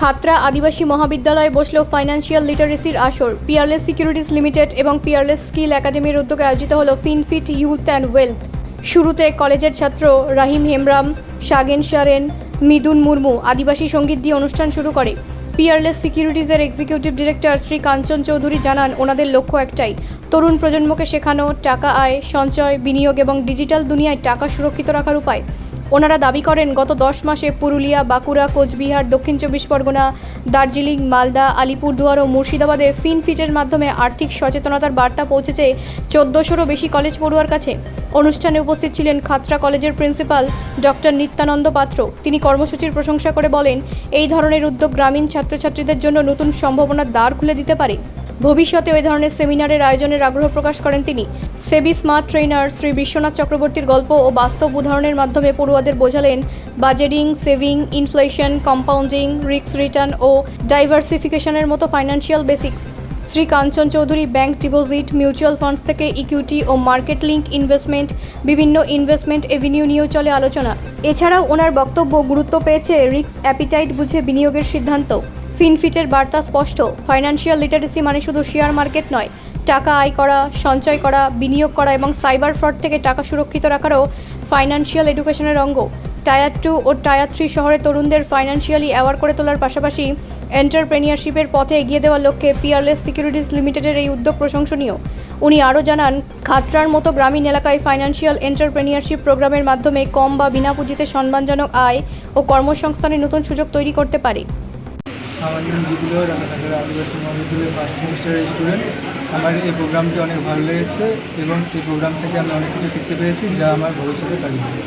খাতড়া আদিবাসী মহাবিদ্যালয়ে বসল ফাইন্যান্সিয়াল লিটারেসির আসর। পিয়ারলেস সিকিউরিটিজ লিমিটেড এবং পিয়ারলেস স্কিল একাডেমির উদ্যোগে আয়োজিত হলো ফিনফিট ইউথ অ্যান্ড ওয়েলথ। শুরুতে কলেজের ছাত্র রাহিম হেমব্রাম, সাগেন সারেন, মিদুন মুর্মু আদিবাসী সঙ্গীত দিয়ে অনুষ্ঠান শুরু করে। Peerless সিকিউরিটিজের executive director Shri Kanchan Chowdhury জানান, ওনাদের লক্ষ্য একটাই, তরুণ প্রজন্মকে শেখানো টাকা আয়, সঞ্চয়, বিনিয়োগ এবং ডিজিটাল দুনিয়ায় টাকা সুরক্ষিত রাখার উপায়। ওনারা দাবি করেন, গত 10 মাসে পুরুলিয়া, বাঁকুড়া, কোচবিহার, দক্ষিণ 24 পরগনা, দার্জিলিং, মালদা, আলিপুরদুয়ার ও মুর্শিদাবাদে ফিনফিটের মাধ্যমে আর্থিক সচেতনতার বার্তা পৌঁছেছে 1400-রও বেশি কলেজ পড়ুয়ার কাছে। অনুষ্ঠানে উপস্থিত ছিলেন খাতড়া কলেজের প্রিন্সিপাল ডক্টর নিত্যানন্দ পাত্র। তিনি কর্মসূচির প্রশংসা করে বলেন, এই ধরনের উদ্যোগ গ্রামীণ ছাত্রছাত্রীদের জন্য নতুন সম্ভাবনার দ্বার খুলে দিতে পারে। ভবিষ্যতে ওই ধরনের সেমিনারের আয়োজনের আগ্রহ প্রকাশ করেন তিনি। সেবি স্মার্ট ট্রেনার শ্রী বিশ্বনাথ চক্রবর্তীর গল্প ও বাস্তব উদাহরণের মাধ্যমে পড়ুয়াদের বোঝালেন budgeting, saving, inflation, compounding, risk return ও ডাইভার্সিফিকেশনের মতো financial basics. Shri Kanchan Chowdhury bank deposit, mutual funds থেকে ইকুইটি ও মার্কেট লিঙ্ক ইনভেস্টমেন্ট, বিভিন্ন ইনভেস্টমেন্ট এভিনিউ নিয়েও চলে আলোচনা। এছাড়াও ওনার বক্তব্য গুরুত্ব পেয়েছে রিস্ক অ্যাপিটাইট বুঝে বিনিয়োগের সিদ্ধান্ত। ফিনফিটের বার্তা স্পষ্ট, ফাইন্যান্সিয়াল লিটারেসি মানে শুধু শেয়ার মার্কেট নয়, টাকা আয় করা, সঞ্চয় করা, বিনিয়োগ করা এবং সাইবার ফ্রড থেকে টাকা সুরক্ষিত রাখারও ফাইন্যান্সিয়াল এডুকেশনের অঙ্গ। টায়ার 2 ও টায়ার 3 শহরে তরুণদের ফাইন্যান্সিয়ালি অ্যাওয়ার করে তোলার পাশাপাশি এন্টারপ্রেনিয়ারশিপের পথে এগিয়ে দেওয়ার লক্ষ্যে পিয়ারলেস সিকিউরিটিজ লিমিটেডের এই উদ্যোগ প্রশংসনীয়। উনি আরও জানান, খাতড়ার মতো গ্রামীণ এলাকায় ফাইন্যান্সিয়াল এন্টারপ্রেনিয়ারশিপ প্রোগ্রামের মাধ্যমে কম বা বিনা পুঁজিতে সম্মানজনক আয় ও কর্মসংস্থানের নতুন সুযোগ তৈরি করতে পারে। আমার নাম জিতুল, আমি খাতড়া আদিবাসী মহাবিদ্যালয়ের ফার্স্ট সেমিস্টারের স্টুডেন্ট। আমার এই প্রোগ্রামটি অনেক ভালো লেগেছে এবং এই প্রোগ্রাম থেকে আমি অনেক কিছু শিখতে পেরেছি, যা আমার ভবিষ্যতে কাজে দেবে।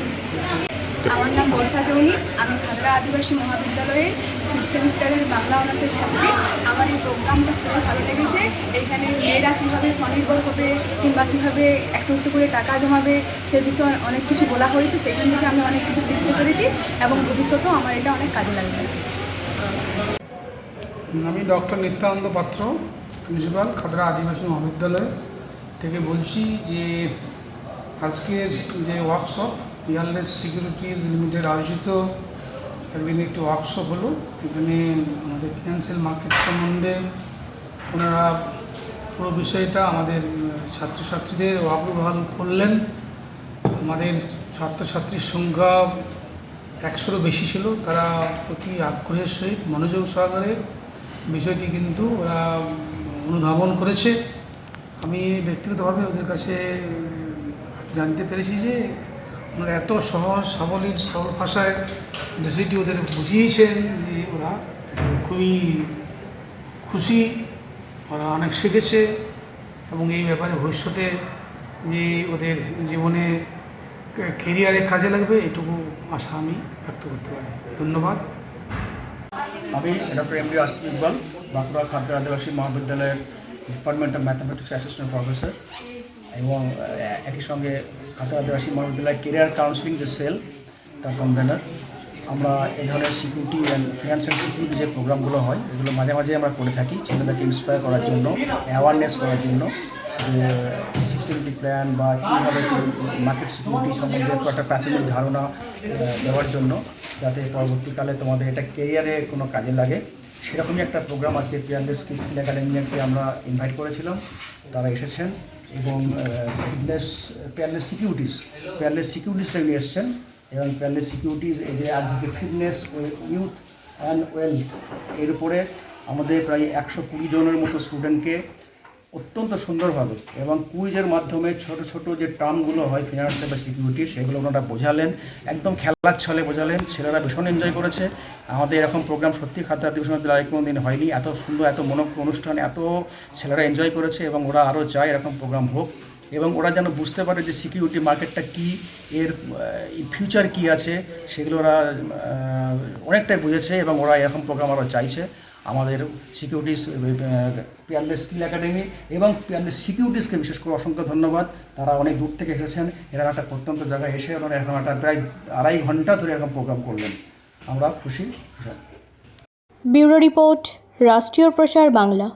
আমার নাম বর্ষা চৌনি, আমি খাতড়া আদিবাসী মহাবিদ্যালয়ে ফিফথ সেমিস্টারের বাংলা অনার্সের ছাত্রী। আমার এই প্রোগ্রামটা খুবই ভালো লেগেছে। এখানে মেয়েরা কীভাবে স্বনির্ভর হবে কিংবা কীভাবে একটু একটু করে টাকা জমাবে সে বিষয়ে অনেক কিছু বলা হয়েছে। সেইখান থেকে আমি অনেক কিছু শিখতে পেরেছি এবং ভবিষ্যতেও আমার এটা অনেক কাজে লাগবে। আমি ডক্টর নিত্যানন্দ পাত্র, প্রিন্সিপাল খাতড়া আদিবাসী মহাবিদ্যালয় থেকে বলছি যে আজকের যে ওয়ার্কশপ পিয়ারলেস সিকিউরিটিজ লিমিটেড আয়োজিত একদিন একটি ওয়ার্কশপ হলো। এখানে আমাদের ফিনান্সিয়াল মার্কেট সম্বন্ধে ওনারা পুরো বিষয়টা আমাদের ছাত্রছাত্রীদের ওয়াকিবহাল করলেন। আমাদের ছাত্রছাত্রীর সংখ্যা 100-রও বেশি ছিল। তারা অতি আগ্রহের সহিত মনোযোগ সহকারে বিষয়টি কিন্তু ওরা অনুধাবন করেছে। আমি ব্যক্তিগতভাবে ওদের কাছে জানতে পেরেছি যে ওনারা এত সহজ সরল ভাষায় বিষয়টি ওদের বুঝিয়েছেন যে ওরা খুবই খুশি, ওরা অনেক শিখেছে এবং এই ব্যাপারে ভবিষ্যতে যে ওদের জীবনে কেরিয়ারে কাজে লাগবে এটুকু আশা আমি ব্যক্ত করতে পারি। ধন্যবাদ। আমি doctor M D Asif Iqbal, Bankura Khatra আদিবাসী মহাবিদ্যালয়ের department of mathematics assistant professor এবং একই সঙ্গে খাতড়া আদিবাসী মহাবিদ্যালয় কেরিয়ার কাউন্সিলিং যে সেল তার কনভেনার। আমরা এই ধরনের সিকিউরিটি অ্যান্ড ফিনান্সিয়াল সিকিউরিটি যে প্রোগ্রামগুলো হয় এগুলো মাঝে মাঝে আমরা করে থাকি ছেলেদেরকে ইন্সপায়ার করার জন্য, অ্যাওয়ারনেস করার জন্য, যে সিকিউরিটি প্ল্যান বা কীভাবে মার্কেট সিকিউরিটি সম্বন্ধে একটা প্রাথমিক ধারণা দেওয়ার জন্য, যাতে পরবর্তীকালে তোমাদের এটা কেরিয়ারে কোনো কাজে লাগে। সেরকমই একটা প্রোগ্রাম আজকে পিয়ারলেস স্কিল একাডেমিকে আমরা ইনভাইট করেছিলাম, তারা এসেছেন এবং পিয়ারলেস সিকিউরিটিসটা নিয়ে এসেছেন এবং পিয়ারলেস সিকিউরিটিস এই যে আজকে ফিটনেস ইউথ অ্যান্ড ওয়েলথ এর উপরে আমাদের প্রায় 120 জনের মতো স্টুডেন্টকে অত্যন্ত সুন্দরভাবে এবং কুইজের মাধ্যমে ছোট ছোট যে টার্মগুলো হয় ফিনান্সিয়াল বা সিকিউরিটির, সেগুলো ওনারা বোঝালেন, একদম খেলার ছলে বোঝালেন। ছেলেরা ভীষণ এনজয় করেছে। আমাদের এরকম প্রোগ্রাম সত্যি খাতড়া আদিবাসী মহাবিদ্যালয়ে কোনো দিন হয়নি। এত সুন্দর, এত অনুষ্ঠান, এত ছেলেরা এনজয় করেছে এবং ওরা আরও চায় এরকম প্রোগ্রাম হোক এবং ওরা যেন বুঝতে পারে যে সিকিউরিটি মার্কেটটা কী, এর ফিউচার কী আছে, সেগুলো ওরা অনেকটাই বুঝেছে এবং ওরা এরকম প্রোগ্রাম আরও চাইছে। আমাদের সিকিউরিটিস পিয়ারলেস স্কিল একাডেমি এবং পিয়ারলেস সিকিউরিটিসকে বিশেষ করে অসংখ্য ধন্যবাদ। তারা অনেক দূর থেকে এসেছেন, এরা একটা প্রত্যন্ত জায়গায় এসে ওনারা এখন একটা প্রায় 2.5 ঘন্টা ধরে এরকম প্রোগ্রাম করলেন। আমরা খুশি। ব্যুরো রিপোর্ট, রাষ্ট্রীয় প্রসার বাংলা।